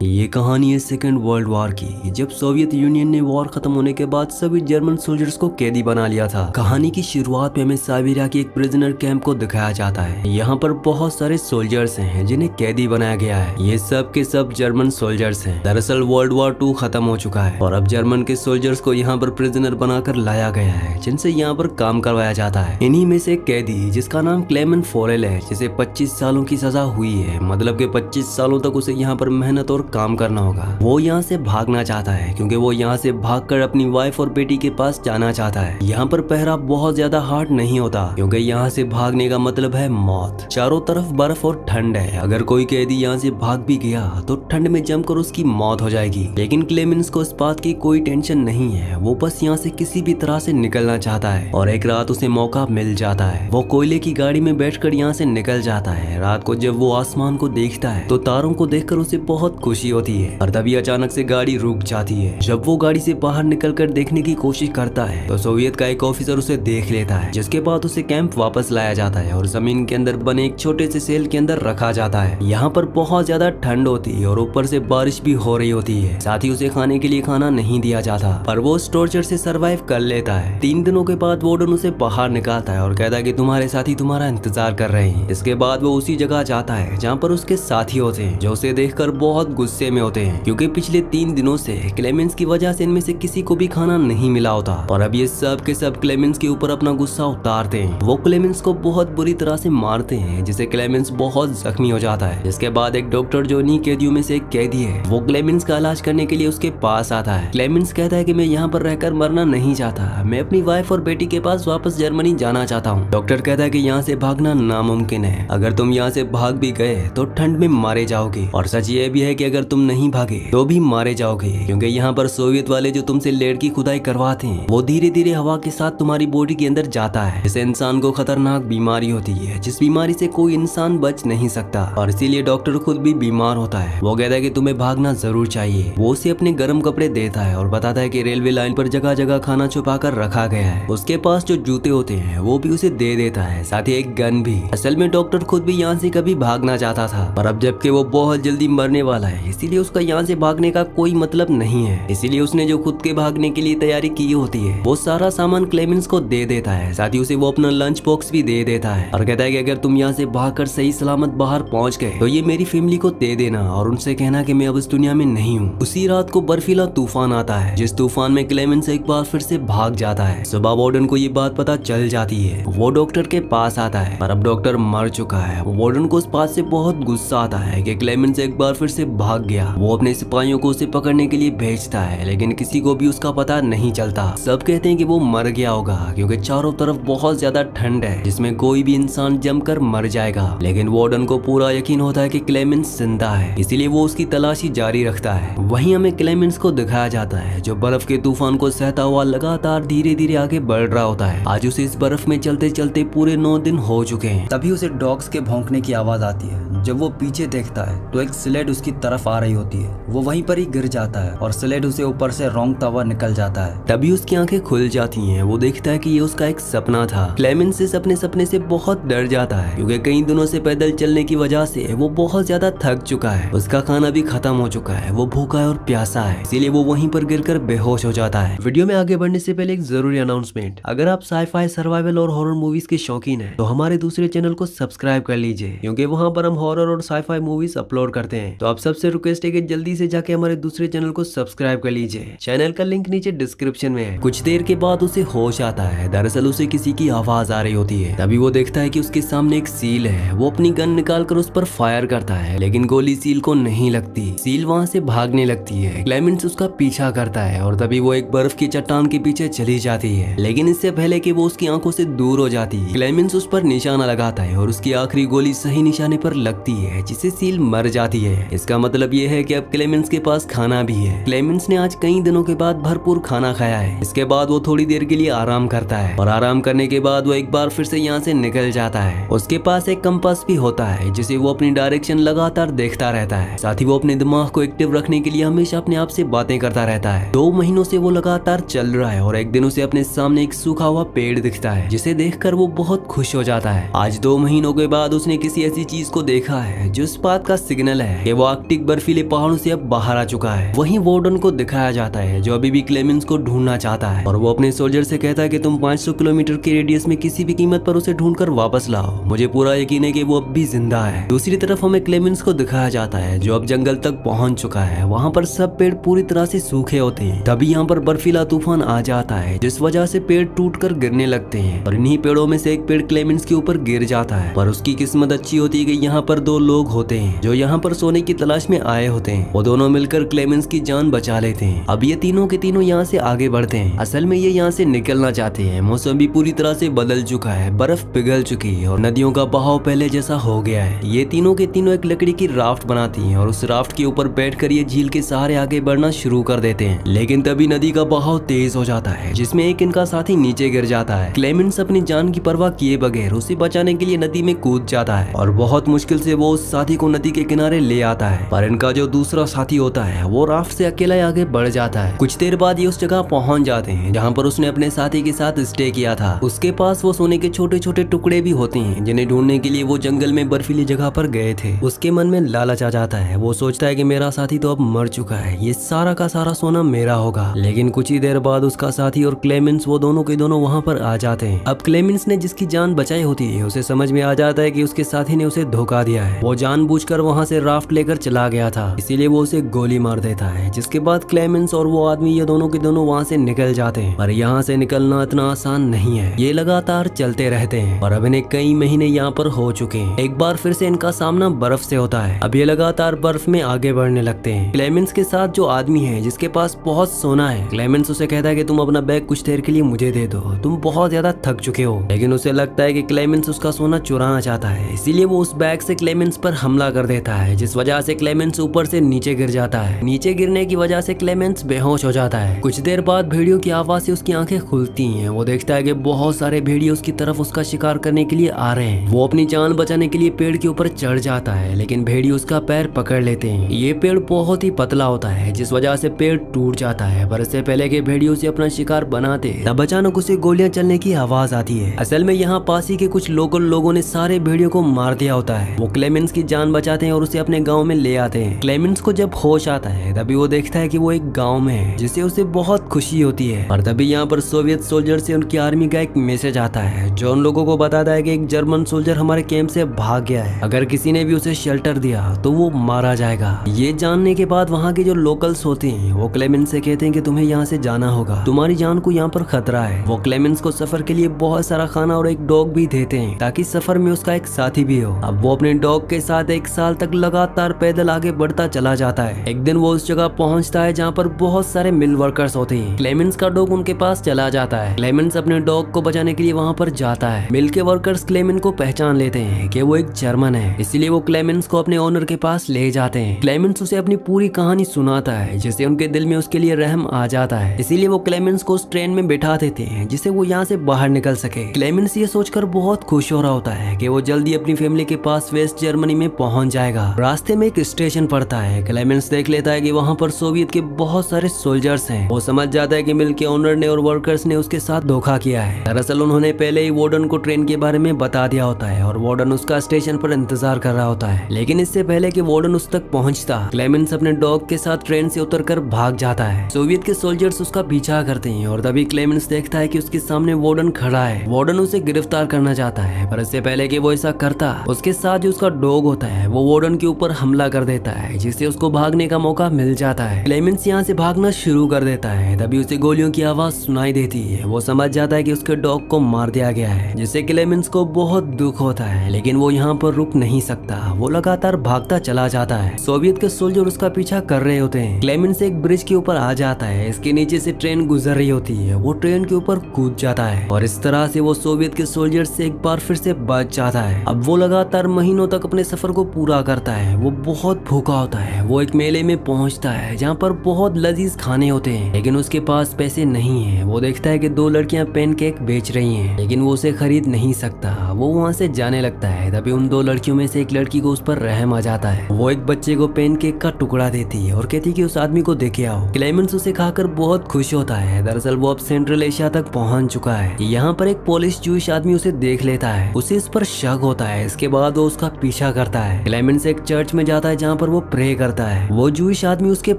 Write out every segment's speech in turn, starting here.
ये कहानी है सेकेंड वर्ल्ड वॉर की, जब सोवियत यूनियन ने वॉर खत्म होने के बाद सभी जर्मन सोल्जर्स को कैदी बना लिया था। कहानी की शुरुआत में हमें साइबेरिया के एक प्रिजनर कैंप को दिखाया जाता है। यहाँ पर बहुत सारे सोल्जर्स हैं जिन्हें कैदी बनाया गया है। ये सब के सब जर्मन सोल्जर्स हैं। दरअसल वर्ल्ड वॉर 2 खत्म हो चुका है और अब जर्मन के सोल्जर्स को यहाँ पर प्रिजनर बनाकर लाया गया है, जिनसे यहाँ पर काम करवाया जाता है। इन्हीं में से एक कैदी जिसका नाम क्लेमेंट फोरेल है, जिसे 25 सालों की सजा हुई है। मतलब के 25 सालों तक उसे यहाँ पर मेहनत और काम करना होगा। वो यहाँ से भागना चाहता है क्योंकि वो यहाँ से भागकर अपनी वाइफ और बेटी के पास जाना चाहता है। यहाँ पर पहरा बहुत ज्यादा हार्ड नहीं होता क्योंकि यहाँ से भागने का मतलब है मौत। चारों तरफ बर्फ और ठंड है। अगर कोई कैदी यहाँ से भाग भी गया तो ठंड में जमकर उसकी मौत हो जाएगी। लेकिन क्लेमेंस को इस बात की कोई टेंशन नहीं है। वो बस यहाँ से किसी भी तरह से निकलना चाहता है और एक रात उसे मौका मिल जाता है। वो कोयले की गाड़ी में बैठकर यहाँ से निकल जाता है। रात को जब वो आसमान को देखता है तो तारों को देखकर उसे बहुत खुशी होती है और तभी अचानक से गाड़ी रुक जाती है। जब वो गाड़ी से बाहर निकलकर देखने की कोशिश करता है तो सोवियत का एक ऑफिसर उसे देख लेता है, जिसके बाद उसे कैंप वापस लाया जाता है और जमीन के अंदर बने एक छोटे से सेल के अंदर रखा जाता है। यहाँ पर बहुत ज्यादा ठंड होती है और ऊपर से बारिश भी हो रही होती है। साथ ही उसे खाने के लिए खाना नहीं दिया जाता, पर वो उस टॉर्चर से सरवाइव कर लेता है। 3 दिनों के बाद वार्डन उसे बाहर निकालता है और कहता है कि तुम्हारे साथी तुम्हारा इंतजार कर रहे हैं। इसके बाद वो उसी जगह जाता है जहाँ पर उसके साथी होते हैं, जो उसे देखकर बहुत गुस्से में होते हैं क्योंकि पिछले 3 दिनों से क्लेमेंस की वजह से इनमें से किसी को भी खाना नहीं मिला होता। और अब ये सब के सब क्लेमेंस के ऊपर अपना गुस्सा उतारते हैं। वो क्लेमेंस को बहुत बुरी तरह से मारते हैं, जिससे क्लेमेंस बहुत जख्मी हो जाता है। जिसके बाद एक डॉक्टर जो इन्हीं कैदियों में से एक कैदी है, वो क्लेमेंस का इलाज करने के लिए उसके पास आता है। क्लेमेंस कहता है कि मैं यहाँ पर रहकर मरना नहीं चाहता, मैं अपनी वाइफ और बेटी के पास वापस जर्मनी जाना चाहता हूँ। डॉक्टर कहता है कि यहाँ से भागना नामुमकिन है। अगर तुम यहाँ से भाग भी गए तो ठंड में मारे जाओगे, और सच ये भी है कि अगर तुम नहीं भागे तो भी मारे जाओगे, क्योंकि यहाँ पर सोवियत वाले जो तुमसे लेड की खुदाई करवाते हैं वो धीरे धीरे हवा के साथ तुम्हारी बॉडी के अंदर जाता है। इससे इंसान को खतरनाक बीमारी होती है, जिस बीमारी से कोई इंसान बच नहीं सकता, और इसीलिए डॉक्टर खुद भी बीमार होता है। वो कहता है कि तुम्हें भागना जरूर चाहिए। वो उसे अपने गर्म कपड़े देता है और बताता है कि रेलवे लाइन पर जगह जगह खाना छुपा कर रखा गया है। उसके पास जो जूते होते हैं वो भी उसे दे देता है, साथ ही एक गन भी। असल में डॉक्टर खुद भी यहाँ से कभी भागना चाहता था, पर अब जबकि वो बहुत जल्दी मरने वाला है, इसीलिए उसका यहाँ से भागने का कोई मतलब नहीं है। इसीलिए उसने जो खुद के भागने के लिए तैयारी की होती है वो सारा सामान क्लेमेंस को दे देता है। साथ ही उसे वो अपना लंच बॉक्स भी दे देता है और कहता है कि अगर तुम यहाँ से भागकर सही सलामत बाहर पहुंच गए तो ये मेरी फैमिली को दे देना और उनसे कहना कि मैं अब इस दुनिया में नहीं हूँ। उसी रात को बर्फीला तूफान आता है, जिस तूफान में क्लेमेंस एक बार फिर से भाग जाता है। सुबह वार्डन को ये बात पता चल जाती है। वो डॉक्टर के पास आता है, पर अब डॉक्टर मर चुका है। वार्डन को उस बात से बहुत गुस्सा आता है कि क्लेमेंस एक बार फिर से भाग गया। वो अपने सिपाहियों को उसे पकड़ने के लिए भेजता है, लेकिन किसी को भी उसका पता नहीं चलता। सब कहते हैं कि वो मर गया होगा क्योंकि चारों तरफ बहुत ज्यादा ठंड है, जिसमें कोई भी इंसान जमकर मर जाएगा। लेकिन वार्डन को पूरा यकीन होता है कि क्लेमेंस जिंदा है, इसीलिए वो उसकी तलाशी जारी रखता है। वहीं हमें क्लेमेंस को दिखाया जाता है जो बर्फ के तूफान को सहता हुआ लगातार धीरे धीरे आगे बढ़ रहा होता है। आज उसे इस बर्फ में चलते चलते पूरे 9 दिन हो चुके हैं। तभी उसे डॉग्स के भौंकने की आवाज आती है। जब वो पीछे देखता है तो एक स्लेड उसकी तरफ आ रही होती है। वो वहीं पर ही गिर जाता है और स्लेड उसे ऊपर से रोंगता हुआ निकल जाता है। तभी उसकी आंखें खुल जाती हैं। वो देखता है कि ये उसका एक सपना था। क्लेमेंस इस अपने सपने से बहुत डर जाता है क्योंकि कई दिनों से पैदल चलने की वजह से वो बहुत ज्यादा थक चुका है। उसका खाना भी खत्म हो चुका है। वो भूखा है और प्यासा है, इसीलिए वो वहीं पर गिरकर बेहोश हो जाता है। वीडियो में आगे बढ़ने से पहले एक जरूरी अनाउंसमेंट। अगर आप साइफाई, सर्वाइवल और हॉरर मूवीज के शौकीन हैं तो हमारे दूसरे चैनल को सब्सक्राइब कर लीजिए, क्योंकि वहाँ पर हम हॉरर और साइफाई मूवीज अपलोड करते हैं। तो आप सबसे रिक्वेस्ट है कि जल्दी से जाके हमारे दूसरे चैनल को सब्सक्राइब कर लीजिए। चैनल का लिंक नीचे डिस्क्रिप्शन में है। कुछ देर के बाद उसे होश आता है। दरअसल उसे किसी की आवाज आ रही होती है। तभी वो देखता है कि उसके सामने एक सील है। वो अपनी गन निकालकर उस पर फायर करता है, लेकिन गोली सील को नहीं लगती। सील वहाँ से भागने लगती है। क्लेमेंस उसका पीछा करता है और तभी वो एक बर्फ की चट्टान के पीछे चली जाती है, लेकिन इससे पहले कि वो उसकी आंखों से दूर हो जाती है, क्लेमेंस उस पर निशाना लगाता है और उसकी आखिरी गोली सही निशाने पर लगती है, जिससे सील मर जाती है। इसका मतलब ये है कि अब क्लेमेंस के पास खाना भी है। क्लेमेंस ने आज कई दिनों के बाद भरपूर खाना खाया है। इसके बाद वो थोड़ी देर के लिए आराम करता है और आराम करने के बाद वो एक बार फिर से यहाँ से निकल जाता है। उसके पास एक कंपास भी होता है, जिसे वो अपनी डायरेक्शन लगातार देखता रहता है। साथ ही वो अपने दिमाग को एक्टिव रखने के लिए हमेशा अपने आप से बातें करता रहता है। 2 महीनों से वो लगातार चल रहा है और एक दिन उसे अपने सामने एक सूखा हुआ पेड़ दिखता है, जिसे देखकर वो बहुत खुश हो जाता है। आज 2 महीनों के बाद उसने किसी ऐसी चीज को देखा दिखा है, जो इस बात का सिग्नल है कि वो आर्कटिक बर्फीले पहाड़ों से अब बाहर आ चुका है। वहीं वार्डन को दिखाया जाता है, जो अभी भी क्लेमेंस को ढूंढना चाहता है और वो अपने सोल्जर से कहता है कि तुम 500 किलोमीटर के रेडियस में किसी भी कीमत पर उसे ढूंढकर वापस लाओ। मुझे पूरा यकीन है कि वो अब भी जिंदा है। दूसरी तरफ हमें क्लेमेंस को दिखाया जाता है, जो अब जंगल तक पहुंच चुका है। वहाँ पर सब पेड़ पूरी तरह से सूखे होते हैं। तभी यहाँ पर बर्फीला तूफान आ जाता है, जिस वजह से पेड़ टूटकर गिरने लगते हैं और इन्हीं पेड़ों में से एक पेड़ क्लेमेंस के ऊपर गिर जाता है। पर उसकी किस्मत अच्छी होती है कि यहाँ पर दो लोग होते हैं जो यहाँ पर सोने की तलाश में आए होते हैं। वो दोनों मिलकर क्लेमेंस की जान बचा लेते हैं। अब ये तीनों के तीनों यहाँ से आगे बढ़ते हैं। असल में ये यहाँ से निकलना चाहते हैं। मौसम भी पूरी तरह से बदल चुका है, बर्फ पिघल चुकी है और नदियों का बहाव पहले जैसा हो गया है। ये तीनों के तीनों एक लकड़ी की राफ्ट बनाती हैं और उस राफ्ट के ऊपर बैठकर ये झील के सहारे आगे बढ़ना शुरू कर देते हैं। लेकिन तभी नदी का बहाव तेज हो जाता है, जिसमें एक इनका साथी नीचे गिर जाता है। क्लेमेंस अपनी जान की परवाह किए बगैर उसे बचाने के लिए नदी में कूद जाता है और बहुत मुश्किल से वो उस साथी को नदी के किनारे ले आता है। पर इनका जो दूसरा साथी होता है वो राफ्ट से अकेला आगे बढ़ जाता है। कुछ देर बाद ये उस जगह पहुंच जाते हैं जहाँ पर उसने अपने साथी के साथ स्टे किया था। उसके पास वो सोने के छोटे छोटे टुकड़े भी होते हैं, जिन्हें ढूंढने के लिए वो जंगल में बर्फीली जगह पर गए थे। उसके मन में लालच आ जाता है। वो सोचता है कि मेरा साथी तो अब मर चुका है, ये सारा का सारा सोना मेरा होगा। लेकिन कुछ ही देर बाद उसका साथी और क्लेमेंस वो दोनों के दोनों वहाँ पर आ जाते हैं। अब क्लेमेंस ने जिसकी जान बचाई होती है उसे समझ में आ जाता है कि उसके साथी ने उसे धोखा दिया है। वो जानबूझकर वहाँ से राफ्ट लेकर चला गया था, इसीलिए वो उसे गोली मार देता है। जिसके बाद क्लेमेंस और वो आदमी ये दोनों के दोनों वहाँ से निकल जाते हैं। पर यहाँ से निकलना इतना आसान नहीं है। ये लगातार चलते रहते हैं और अब इन्हें कई महीने यहाँ पर हो चुके हैं। एक बार फिर से इनका सामना बर्फ से होता है। अब ये लगातार बर्फ में आगे बढ़ने लगते हैं। क्लेमेंस के साथ जो आदमी है जिसके पास बहुत सोना है, क्लेमेंस उसे कहता है कि तुम अपना बैग कुछ देर के लिए मुझे दे दो, तुम बहुत ज्यादा थक चुके हो। लेकिन उसे लगता है कि क्लेमेंस उसका सोना चुराना चाहता है, इसीलिए वो उस बैग से क्लेमेंस पर हमला कर देता है, जिस वजह से क्लेमेंस ऊपर से नीचे गिर जाता है। नीचे गिरने की वजह से क्लेमेंस बेहोश हो जाता है। कुछ देर बाद भेड़ियों की आवाज से उसकी आंखें खुलती हैं। वो देखता है कि बहुत सारे भेड़िए उसकी तरफ उसका शिकार करने के लिए आ रहे हैं। वो अपनी जान बचाने के लिए पेड़ के ऊपर चढ़ जाता है, लेकिन भेड़िए उसका पैर पकड़ लेते हैं। ये पेड़ बहुत ही पतला होता है, जिस वजह से पेड़ टूट जाता है। पर इससे पहले कि भेड़ियों से अपना शिकार बनाते तब अचानक उसे गोलियां चलने की आवाज आती है। असल में यहाँ पास ही के कुछ लोकल लोगों ने सारे भेड़ियों को मार दिया होता है। वो क्लेमेंस की जान बचाते हैं और उसे अपने गाँव में ले आते हैं। क्लेमेंस को जब होश आता है तभी वो देखता है कि वो एक गाँव में है, जिससे उसे बहुत खुशी होती है। और तभी यहाँ पर सोवियत सोल्जर से उनकी आर्मी का एक मैसेज आता है, जो उन लोगों को बताता है कि एक जर्मन सोल्जर हमारे कैंप से भाग गया है। अगर किसी ने भी उसे शेल्टर दिया तो वो मारा जाएगा। ये जानने के बाद वहाँ के जो लोकल्स होते हैं वो क्लेमेंस से कहते हैं कि तुम्हें यहाँ से जाना होगा, तुम्हारी जान को यहाँ पर खतरा है। वो क्लेमेंस को सफर के लिए बहुत सारा खाना और एक डॉग भी देते हैं, ताकि सफर में उसका एक साथी भी हो। अब वो अपने डॉग के साथ 1 साल तक लगातार पैदल आगे बढ़ता चला जाता है। एक दिन वो उस जगह पहुंचता है जहाँ पर बहुत सारे मिल वर्कर्स होते हैं। क्लेमेंस का डॉग उनके पास चला जाता है। क्लेमेंस अपने डॉग को बचाने के लिए वहाँ पर जाता है। मिल के वर्कर्स क्लेमेंस को पहचान लेते हैं कि वो एक जर्मन है, इसलिए वो क्लेमेंस को अपने ओनर के पास ले जाते हैं। क्लेमेंस उसे अपनी पूरी कहानी सुनाता है, जिससे उनके दिल में उसके लिए रहम आ जाता है। इसीलिए वो क्लेमेंस को उस ट्रेन में बैठा देते हैं, जिससे वो यहाँ से बाहर निकल सके। क्लेमेंस ये सोचकर बहुत खुश हो रहा होता है कि वो जल्दी अपनी फैमिली के पास वेस्ट जर्मनी में पहुंच जाएगा। रास्ते में एक स्टेशन पड़ता है। क्लेमेंस देख लेता है कि वहाँ पर सोवियत के बहुत सारे सोल्जर्स हैं। वो समझ जाता है कि मिल के ओनर ने और वर्कर्स ने उसके साथ धोखा किया है। दरअसल उन्होंने पहले ही वार्डन को ट्रेन के बारे में बता दिया होता है और वार्डन उसका स्टेशन पर इंतजार कर रहा होता है। लेकिन इससे पहले कि वार्डन उस तक पहुंचता, क्लेमेंस अपने डॉग के साथ ट्रेन से उतरकर भाग जाता है। सोवियत के सोल्जर्स उसका पीछा करते हैं और तभी क्लेमेंस देखता है कि उसके सामने वार्डन खड़ा है। वार्डन उसे गिरफ्तार करना चाहता है, पर इससे पहले कि वो ऐसा करता, उसके साथ जो उसका डॉग होता है वो वार्डन के ऊपर हमला कर देता है, जिससे उसको भागने का मौका मिल जाता है। क्लेमेंस यहाँ से भागना शुरू कर देता है। तभी उसे गोलियों की आवाज सुनाई देती है। वो समझ जाता है कि उसके डॉग को मार दिया गया है, जिससे क्लेमेंस को बहुत दुख होता है। लेकिन वो यहाँ पर रुक नहीं सकता। वो लगातार भागता चला जाता है। सोवियत के सोल्जर उसका पीछा कर रहे होते हैं। क्लेमेंस एक ब्रिज के ऊपर आ जाता है। इसके नीचे से ट्रेन गुजर रही होती है। वो ट्रेन के ऊपर कूद जाता है और इस तरह से वो सोवियत के सोल्जर से एक बार फिर से बच जाता है। अब वो लगातार महीनों तक अपने सफर को पूरा करता है। वो बहुत भूखा होता है। वो एक मेले में पहुंचता है जहाँ पर बहुत लजीज खाने होते हैं, लेकिन उसके पास पैसे नहीं है। वो देखता है कि 2 लड़कियां पैनकेक बेच रही हैं, लेकिन वो उसे खरीद नहीं सकता। वो वहाँ से जाने लगता है। तभी उन 2 लड़कियों में से एक लड़की को उस पर रहम आ जाता है। वो एक बच्चे को पैनकेक का टुकड़ा देती है और कहती है कि उस आदमी को देखे आओ। क्लेमेंस उसे खाकर बहुत खुश होता है। दरअसल वो अब सेंट्रल एशिया तक पहुंच चुका है। यहाँ पर एक पोलिश जूइश आदमी उसे देख लेता है। उसे इस पर शक होता है। इसके बाद वो उसका पीछा करता है। क्लेमेंस एक चर्च में जाता है जहाँ पर वो प्रे करता है। वो जूइश आदमी उसके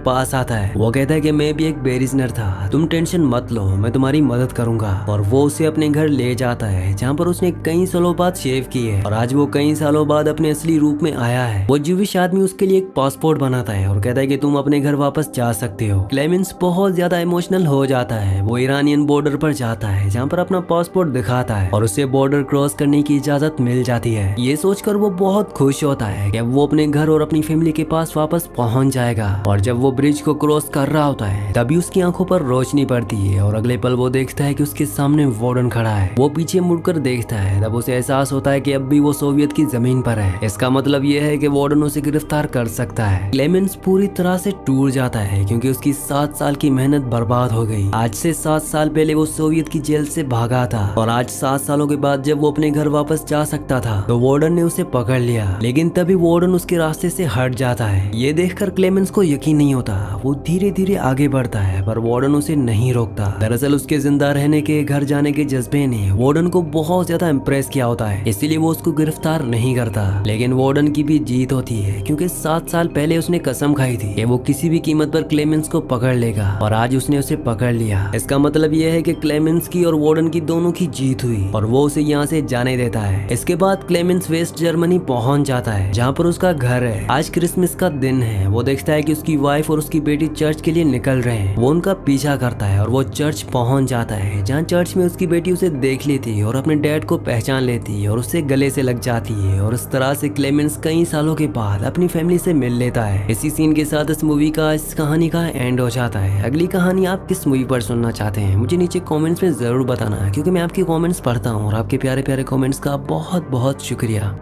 पास आता है। वो कहता है कि मैं भी एक बेरिजनर था, तुम टेंशन मत लो, मैं तुम्हारी मदद करूंगा। और वो उसे अपने घर ले जाता है जहाँ पर उसने कई सालों बाद शेव की है और आज वो कई सालों बाद अपने असली रूप में आया है। वो जूइश आदमी उसके लिए एक पासपोर्ट बनाता है और कहता है कि तुम अपने घर वापस जा सकते हो। क्लेमेंस बहुत ज्यादा इमोशनल हो जाता है। वो ईरानियन बॉर्डर पर जाता है जहाँ पर अपना पासपोर्ट दिखाता है और उसे बॉर्डर क्रॉस करने की इजाजत मिल जाती है। ये सोचकर वो बहुत खुश होता है कि वो अपने घर और अपनी फैमिली के पास वापस पहुंच जाएगा। और जब वो ब्रिज को क्रॉस कर रहा होता है तभी उसकी आंखों पर रोशनी पड़ती है और अगले पल वो देखता है कि उसके सामने वार्डन खड़ा है। वो पीछे मुड़कर देखता है, तब उसे एहसास होता है कि अब भी वो सोवियत की जमीन पर है। इसका मतलब ये है कि वार्डन उसे गिरफ्तार कर सकता है। क्लेमेंस पूरी तरह से टूट जाता है क्योंकि उसकी 7 साल की मेहनत बर्बाद हो गई। आज से 7 साल पहले वो सोवियत की जेल से भागा था और आज 7 सालों के बाद जब वो अपने घर वापस जा सकता था तो वार्डन ने उसे पकड़ लिया। लेकिन तभी वार्डन उसके रास्ते से हट जाता है। ये देखकर क्लेमेंस को यकीन नहीं होता। वो धीरे धीरे आगे बढ़ता है पर वार्डन उसे नहीं रोकता। दरअसल उसके जिंदा रहने के, घर जाने के जज्बे ने वार्डन को बहुत ज्यादा इम्प्रेस किया होता है, इसीलिए वो उसको गिरफ्तार नहीं करता। लेकिन वार्डन की भी जीत होती है क्योंकि 7 साल पहले उसने कसम खाई थी कि वो किसी भी कीमत पर क्लेमेंस को पकड़ लेगा और आज उसने उसे पकड़ लिया। इसका मतलब यह है कि क्लेमेंस की और वार्डन की दोनों की जीत हुई और वो उसे यहाँ से जाने देता है। इसके बाद क्लेमेंस वेस्ट जर्मनी पहुंच जाता है जहाँ पर उसका घर है। आज क्रिसमस का दिन है। वो देखता है कि उसकी वाइफ और उसकी बेटी चर्च के लिए निकल रहे हैं। वो उनका पीछा करता है और वो चर्च पहुंच जाता है जहाँ चर्च में उसकी बेटी उसे देख लेती है और अपने डैड को पहचान लेती है और उससे गले से लग जाती है और इस तरह से क्लेमेंस कई सालों के बाद अपनी फैमिली से मिल लेता है। इसी सीन के साथ इस मूवी का, इस कहानी का एंड हो जाता है। अगली कहानी आप किस मूवी पर सुनना चाहते हैं मुझे नीचे कमेंट्स में जरूर बताना क्योंकि मैं आपके कमेंट्स पढ़ता हूँ और आपके प्यारे प्यारे कमेंट्स का बहुत बहुत शुक्रिया।